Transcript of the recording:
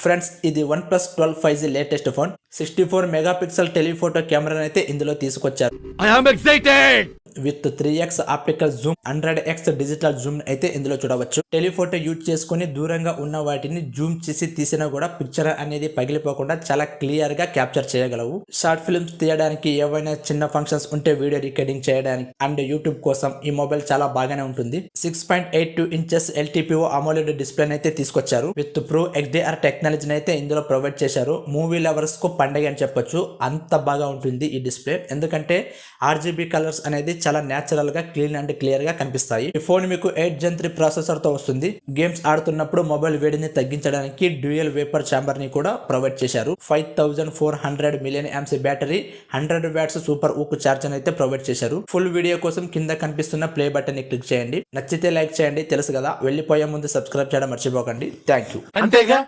Friends ఇది OnePlus 12 5G latest phone 64 megapixel telephoto కెమెరాని అయితే ఇందులో తీసుకొచ్చారు. I am excited! With 3x optical Zoom 100x digital Zoom అయితే ఇందులో చూడవచ్చు. టెలిఫోటో యూజ్ చేసుకుని దూరంగా ఉన్న వాటిని జూమ్ చేసి తీసినా కూడా పిక్చర్ అనేది పగిలిపోకుండా చాలా క్లియర్ గా క్యాప్చర్ చేయగలవు. షార్ట్ ఫిల్మ్స్ తీయడానికి, ఏవైనా చిన్న ఫంక్షన్స్ ఉంటే వీడియో రికార్డింగ్ చేయడానికి అండ్ యూట్యూబ్ కోసం ఈ మొబైల్ చాలా బాగానే ఉంటుంది. 6.82 ఇంచెస్ LTPO AMOLED డిస్ప్లే అయితే తీసుకొచ్చారు. విత్ ప్రో XDR టెక్నాలజీని అయితే ఇందులో ప్రొవైడ్ చేశారు. మూవీ లవర్స్ కు పండగ అని చెప్పొచ్చు, అంత బాగా ఉంటుంది ఈ డిస్ప్లే. ఎందుకంటే RGB కలర్స్ అనేది చాలా నేచురల్ గా క్లీన్ అండ్ క్లియర్ గా కనిపిస్తాయి. ఈ ఫోన్ మీకు 8 Gen 3 ప్రాసెసర్ తో వస్తుంది. గేమ్స్ ఆడుతున్నప్పుడు మొబైల్ వేడిని తగ్గించడానికి డ్యూయల్ వేపర్ ఛాంబర్ ని కూడా ప్రొవైడ్ చేశారు. 5400 mAh battery, 100 watts super ఊక్ charger అయితే ప్రొవైడ్ చేశారు. ఫుల్ వీడియో కోసం కింద కనిపిస్తున్న ప్లే బటన్ ని క్లిక్ చేయండి. నచ్చితే లైక్ చేయండి, తెలుసు కదా. వెళ్ళిపోయే ముందు సబ్స్క్రైబ్ చేయడం మర్చిపోకండి. Thank you. అంతేగా